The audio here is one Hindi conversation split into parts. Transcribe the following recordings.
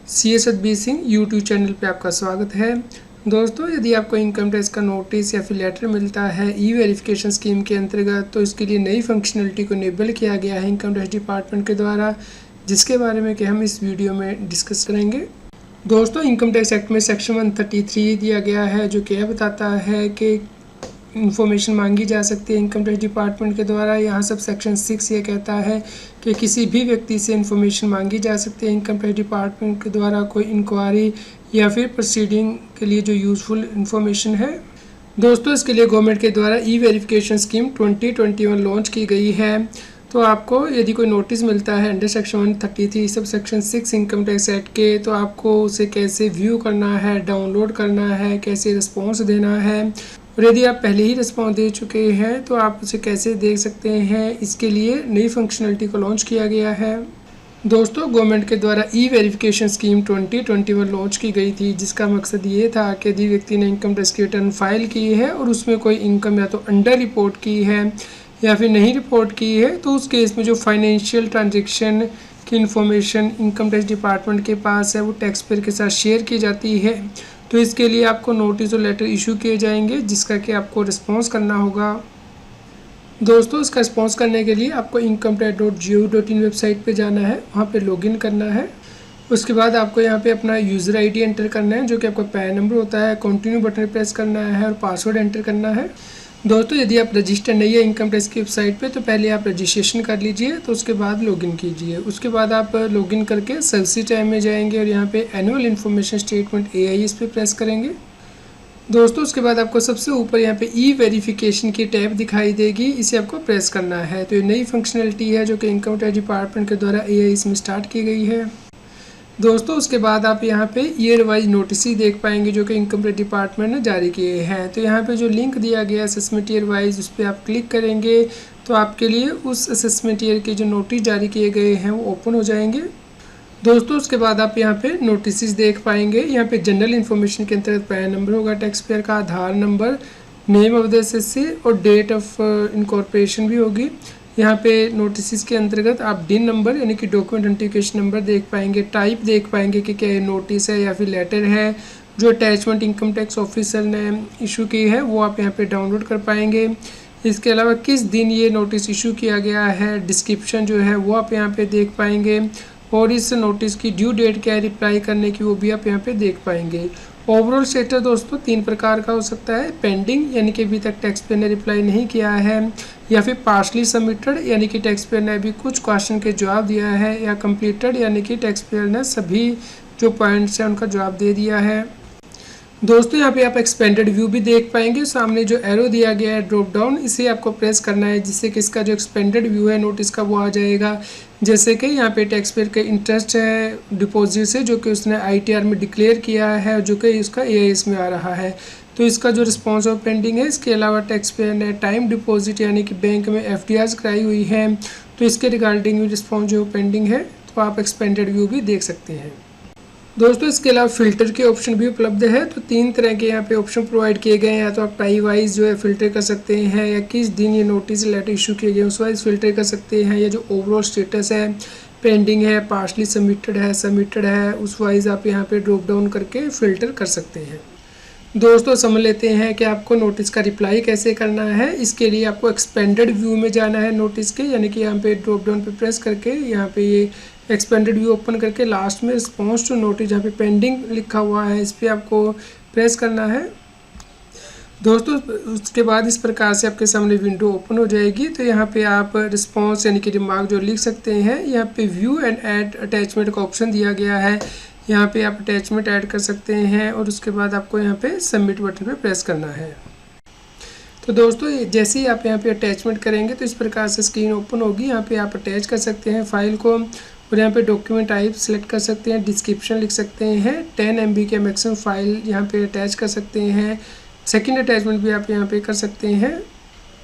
CS Satbir Singh YouTube channel पे आपका स्वागत है। दोस्तों, यदि आपको इनकम टैक्स का नोटिस या फिर लेटर मिलता है ई वेरिफिकेशन स्कीम के अंतर्गत, तो इसके लिए नई फंक्शनलिटी को इनेबल किया गया है इनकम टैक्स डिपार्टमेंट के द्वारा, जिसके बारे में कि हम इस वीडियो में डिस्कस करेंगे। दोस्तों, इनकम टैक्स एक्ट में सेक्शन 133 दिया गया है, जो कि यह बताता है कि इन्फॉर्मेशन मांगी जा सकती है इनकम टैक्स डिपार्टमेंट के द्वारा। यहाँ सब सेक्शन 6 ये कहता है कि किसी भी व्यक्ति से इन्फॉर्मेशन मांगी जा सकती है इनकम टैक्स डिपार्टमेंट के द्वारा कोई इंक्वायरी या फिर प्रोसीडिंग के लिए जो यूज़फुल इन्फॉर्मेशन है। दोस्तों, इसके लिए गवर्नमेंट के द्वारा ई वेरिफिकेशन स्कीम 2021 लॉन्च की गई है। तो आपको यदि कोई नोटिस मिलता है under section 133 sub section 6 income tax act के, तो आपको उसे कैसे व्यू करना है, डाउनलोड करना है, कैसे रिस्पॉन्स देना है, और यदि आप पहले ही रिस्पॉन्स दे चुके हैं तो आप उसे कैसे देख सकते हैं। इसके लिए नई फंक्शनलिटी को लॉन्च किया गया है। दोस्तों, गवर्नमेंट के द्वारा ई वेरिफिकेशन स्कीम 2021 लॉन्च की गई थी, जिसका मकसद ये था कि यदि व्यक्ति ने इनकम टैक्स की रिटर्न फाइल की है और उसमें कोई इनकम या तो अंडर रिपोर्ट की है या फिर नहीं रिपोर्ट की है, तो उस केस में जो फाइनेंशियल ट्रांजेक्शन की इन्फॉर्मेशन इनकम टैक्स डिपार्टमेंट के पास है वो टैक्स पेयर के साथ शेयर की जाती है। तो इसके लिए आपको नोटिस और लेटर इशू किए जाएंगे, जिसका कि आपको रिस्पॉन्स करना होगा। दोस्तों, इसका रिस्पॉन्स करने के लिए आपको incometax.gov.in वेबसाइट पे जाना है, वहाँ पे लॉगिन करना है। उसके बाद आपको यहाँ पे अपना यूज़र आईडी एंटर करना है, जो कि आपका पैन नंबर होता है। कंटिन्यू बटन प्रेस करना है और पासवर्ड एंटर करना है। दोस्तों, यदि आप रजिस्टर नहीं है इनकम टैक्स की वेबसाइट पे, तो पहले आप रजिस्ट्रेशन कर लीजिए, तो उसके बाद लॉगिन कीजिए। उसके बाद आप लॉगिन करके सर्विस टाइम में जाएंगे और यहाँ पे एनुअल इन्फॉर्मेशन स्टेटमेंट AI इस पर प्रेस करेंगे। दोस्तों, उसके बाद आपको सबसे ऊपर यहाँ पे ई वेरिफिकेशन की टैब दिखाई देगी, इसे आपको प्रेस करना है। तो ये नई फंक्शनलिटी है जो कि इनकम टैक्स डिपार्टमेंट के द्वारा AI इसमें स्टार्ट की गई है। दोस्तों, उसके बाद आप यहाँ पे ईयर वाइज नोटिस देख पाएंगे जो कि इनकम टैक्स डिपार्टमेंट ने जारी किए हैं। तो यहाँ पे जो लिंक दिया गया है असेसमेंट ईयर वाइज, उस पर आप क्लिक करेंगे तो आपके लिए उस असेसमेंट ईयर के जो नोटिस जारी किए गए हैं वो ओपन हो जाएंगे। दोस्तों, उसके बाद आप यहाँ पे नोटिस देख पाएंगे। यहाँ पे जनरल इन्फॉर्मेशन के अंतर्गत पैन नंबर होगा टैक्स पेयर का, Aadhaar number, name of the SSC और डेट ऑफ इनकॉर्पोरेशन भी होगी। यहाँ पे नोटिस के अंतर्गत आप डिन नंबर यानी कि डॉक्यूमेंट आइडेंटिफिकेशन नंबर देख पाएंगे, टाइप देख पाएंगे कि क्या ये नोटिस है या फिर लेटर है। जो अटैचमेंट इनकम टैक्स ऑफिसर ने इशू की है वो आप यहाँ पे डाउनलोड कर पाएंगे। इसके अलावा किस दिन ये नोटिस इशू किया गया है, डिस्क्रिप्शन जो है वो आप यहाँ पे देख पाएंगे, और इस नोटिस की ड्यू डेट क्या है रिप्लाई करने की, वो भी आप यहाँ पे देख पाएंगे। ओवरऑल स्टेटस दोस्तों 3 प्रकार का हो सकता है। पेंडिंग यानी कि अभी तक टैक्स पेयर ने रिप्लाई नहीं किया है, या फिर पार्शली सबमिटेड यानी कि टैक्स पेयर ने अभी कुछ क्वेश्चन के जवाब दिया है, या कंप्लीटेड यानी कि टैक्स पेयर ने सभी जो पॉइंट्स हैं उनका जवाब दे दिया है। दोस्तों, यहाँ पे आप एक्सपेंडेड व्यू भी देख पाएंगे। सामने जो एरो दिया गया है ड्रॉप डाउन, इसे आपको प्रेस करना है, जिससे कि इसका जो एक्सपेंडेड व्यू है नोटिस का वो आ जाएगा। जैसे कि यहाँ पे टैक्स पेयर का इंटरेस्ट है डिपॉजिट से, जो कि उसने ITR में डिक्लेयर किया है, जो कि इसका AIS में आ रहा है। तो इसका जो रिस्पॉन्स ऑफ पेंडिंग है। इसके अलावा टैक्स पेयर ने टाइम डिपॉजिट यानी कि बैंक में FDRs कराई हुई है, तो इसके रिगार्डिंग भी रिस्पॉन्स जो पेंडिंग है, तो आप एक्सपेंडेड व्यू भी देख सकते हैं। दोस्तों, इसके अलावा फ़िल्टर के ऑप्शन भी उपलब्ध है। तो 3 तरह के यहाँ पे ऑप्शन प्रोवाइड किए गए हैं। या तो आप टाइम वाइज जो है फ़िल्टर कर सकते हैं, या किस दिन ये नोटिस लेटर इशू किए गए उस वाइज फ़िल्टर कर सकते हैं, या जो ओवरऑल स्टेटस है, पेंडिंग है, पार्शली सबमिटेड है, उस वाइज आप यहाँ पे ड्रॉप डाउन करके फ़िल्टर कर सकते हैं। दोस्तों, समझ लेते हैं कि आपको नोटिस का रिप्लाई कैसे करना है। इसके लिए आपको एक्सपेंडेड व्यू में जाना है नोटिस के, यानी कि यहाँ पे ड्रॉप डाउन पे प्रेस करके यहाँ पे ये एक्सपेंडेड व्यू ओपन करके लास्ट में रिस्पॉन्स टू नोटिस जहाँ पे पेंडिंग लिखा हुआ है इस पर आपको प्रेस करना है। दोस्तों, उसके बाद इस प्रकार से आपके सामने विंडो ओपन हो जाएगी। तो यहाँ पे आप रिस्पॉन्स यानी कि रिमार्क जो लिख सकते हैं। यहाँ पे व्यू एंड ऐड अटैचमेंट का ऑप्शन दिया गया है, यहाँ पे आप अटैचमेंट ऐड कर सकते हैं, और उसके बाद आपको यहाँ पे सबमिट बटन पे प्रेस करना है। तो दोस्तों, जैसे ही आप यहाँ पे अटैचमेंट करेंगे तो इस प्रकार से स्क्रीन ओपन होगी। यहाँ पे आप अटैच कर सकते हैं फाइल को, और यहाँ पे डॉक्यूमेंट टाइप सेलेक्ट कर सकते हैं, डिस्क्रिप्शन लिख सकते हैं, 10 MB के मैक्सिमम फाइल यहाँ पे अटैच कर सकते हैं। सेकंड अटैचमेंट भी आप यहाँ पे कर सकते हैं।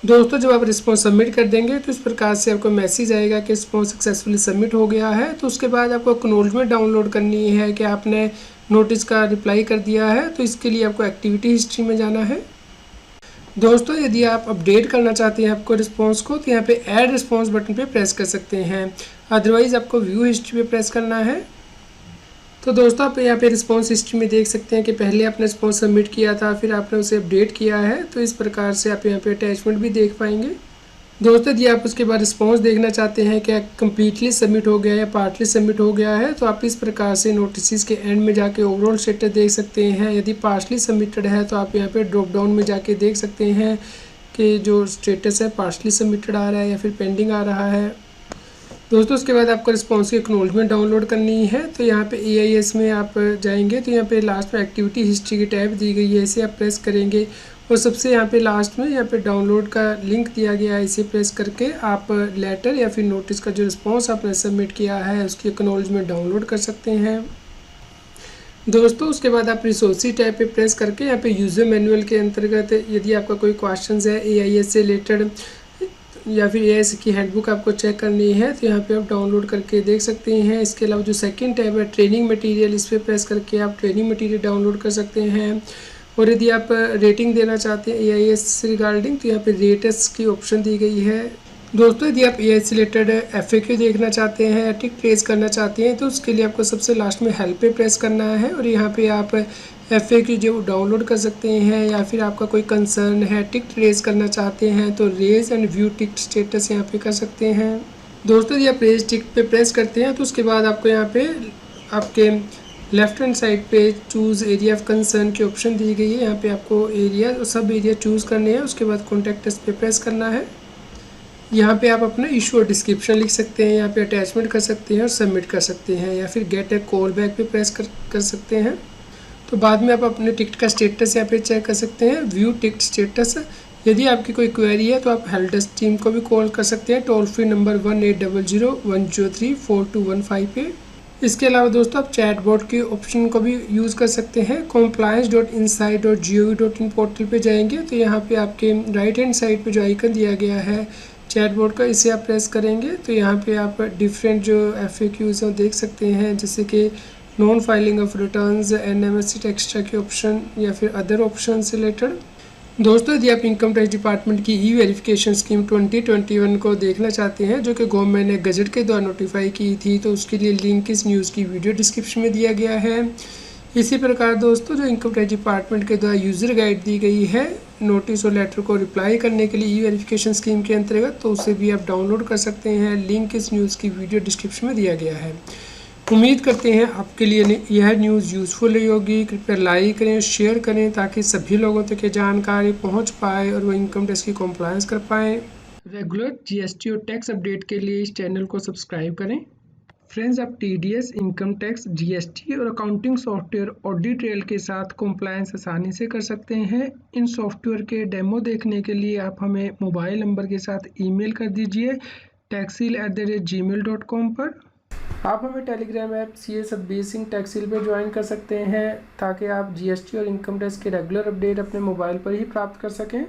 दोस्तों, जब आप रिस्पॉन्स सबमिट कर देंगे तो इस प्रकार से आपको मैसेज आएगा कि रिस्पॉन्स सक्सेसफुली सबमिट हो गया है। तो उसके बाद आपको एक्नॉलेजमेंट डाउनलोड करनी है कि आपने नोटिस का रिप्लाई कर दिया है। तो इसके लिए आपको एक्टिविटी हिस्ट्री में जाना है। दोस्तों, यदि आप अपडेट करना चाहते हैं आपको रिस्पॉन्स को, तो यहाँ पे ऐड रिस्पॉन्स बटन पे प्रेस कर सकते हैं। अदरवाइज़ आपको व्यू हिस्ट्री पे प्रेस करना है। तो दोस्तों आप यहाँ पे रिस्पॉन्स हिस्ट्री में देख सकते हैं कि पहले आपने रिस्पॉन्स सबमिट किया था, फिर आपने उसे अपडेट किया है। तो इस प्रकार से आप यहाँ पे अटैचमेंट भी देख पाएंगे। दोस्तों यदि आप उसके बाद रिस्पॉन्स देखना चाहते हैं क्या कम्प्लीटली सबमिट हो गया है या पार्टली सबमिट हो गया है, तो आप इस प्रकार से नोटिस के एंड में जाके ओवरऑल स्टेटस देख सकते हैं। यदि पार्टली सबमिटेड है तो आप यहाँ पे ड्रॉप डाउन में जाके देख सकते हैं कि जो स्टेटस है पार्टली सबमिटेड आ रहा है या फिर पेंडिंग आ रहा है। दोस्तों उसके बाद आपको रिस्पॉन्स की एक्नॉलेजमेंट डाउनलोड करनी है। तो यहाँ पे AIS में आप जाएंगे तो यहाँ पे लास्ट में एक्टिविटी हिस्ट्री की टैब दी गई है, इसे आप प्रेस करेंगे और सबसे यहाँ पे लास्ट में यहाँ पे डाउनलोड का लिंक दिया गया है, इसे प्रेस करके आप लेटर या फिर नोटिस का जो रिस्पॉन्स आपने सबमिट किया है उसकी एक्नॉलेजमेंट डाउनलोड कर सकते हैं। दोस्तों उसके बाद आप रिसोर्सेज टैब पे प्रेस करके यहाँ पे यूज़र मैनुअल के अंतर्गत यदि आपका कोई क्वेश्चन है AIS से रिलेटेड या फिर AIS की हैंडबुक आपको चेक करनी है तो यहाँ पे आप डाउनलोड करके देख सकते हैं। इसके अलावा जो सेकंड टैब है ट्रेनिंग मटेरियल, इस पर प्रेस करके आप ट्रेनिंग मटेरियल डाउनलोड कर सकते हैं। और यदि आप रेटिंग देना चाहते हैं AIS रिगार्डिंग तो यहाँ पे रेटस की ऑप्शन दी गई है। दोस्तों यदि आप AIS से रिलेटेड FAQ देखना चाहते हैं या टिक ट्रेस करना चाहते हैं तो उसके लिए आपको सबसे लास्ट में हेल्प पे प्रेस करना है और यहाँ पे आप FAQ जो डाउनलोड कर सकते हैं। या फिर आपका कोई कंसर्न है टिक ट्रेस करना चाहते हैं तो raise and view tick status यहाँ पे कर सकते हैं। दोस्तों यदि आप रेज टिक पे प्रेस करते हैं तो उसके बाद आपको यहाँ पे आपके लेफ्ट हैंड साइड पे चूज़ एरिया ऑफ कंसर्न की ऑप्शन दी गई है। यहाँ पे आपको एरिया सब एरिया चूज़ करने हैं। उसके बाद कॉन्टैक्ट अस पे प्रेस करना है। यहाँ पे आप अपना इशू और डिस्क्रिप्शन लिख सकते हैं, यहाँ पे अटैचमेंट कर सकते हैं और सबमिट कर सकते हैं या फिर गेट ए कॉल बैक पे प्रेस कर सकते हैं। तो बाद में आप अपने टिकट का स्टेटस यहाँ पे चेक कर सकते हैं, व्यू टिकट स्टेटस। यदि आपकी कोई क्वेरी है तो आप हेल्प डेस्क टीम को भी कॉल कर सकते हैं टोल फ्री नंबर 1800-103-4215 पे। इसके अलावा दोस्तों आप चैट बोट के ऑप्शन को भी यूज़ कर सकते हैं। compliance.insight.gov.in पोर्टल पे जाएंगे तो यहाँ पे आपके राइट हैंड साइड पे जो आइकन दिया गया है चैट बोर्ड का, इसे आप प्रेस करेंगे तो यहाँ पे आप डिफरेंट जो FAQs हैं देख सकते हैं, जैसे कि non filing of returns, NMSC extra के ऑप्शन या फिर अदर ऑप्शन से रिलेटेड। दोस्तों यदि आप इनकम टैक्स डिपार्टमेंट की E-वेरिफिकेशन स्कीम 2021 को देखना चाहते हैं जो कि गवर्नमेंट ने गजट के द्वारा नोटिफाई की थी, तो उसके लिए लिंक इस न्यूज़ की वीडियो डिस्क्रिप्शन में दिया गया है। इसी प्रकार दोस्तों जो इनकम टैक्स डिपार्टमेंट के द्वारा यूज़र गाइड दी गई है नोटिस और लेटर को रिप्लाई करने के लिए E-वेरिफिकेशन स्कीम के अंतर्गत, तो उसे भी आप डाउनलोड कर सकते हैं। लिंक इस न्यूज़ की वीडियो डिस्क्रिप्शन में दिया गया है। उम्मीद करते हैं आपके लिए यह न्यूज़ यूज़फुल रही होगी। कृपया लाइक करें, शेयर करें ताकि सभी लोगों तक ये जानकारी पहुंच पाए और वो इनकम टैक्स की कॉम्प्लायंस कर पाएँ। रेगुलर GST और टैक्स अपडेट के लिए इस चैनल को सब्सक्राइब करें। फ्रेंड्स, आप TDS, इनकम टैक्स, GST और अकाउंटिंग सॉफ्टवेयर ऑडिट ट्रेल के साथ कॉम्प्लायंस आसानी से कर सकते हैं। इन सॉफ्टवेयर के डेमो देखने के लिए आप हमें मोबाइल नंबर के साथ ईमेल कर दीजिए taxil@gmail.com पर। आप हमें Telegram app CA Satbir Singh Taxil पे ज्वाइन कर सकते हैं ताकि आप GST और इनकम टैक्स के रेगुलर अपडेट अपने मोबाइल पर ही प्राप्त कर सकें।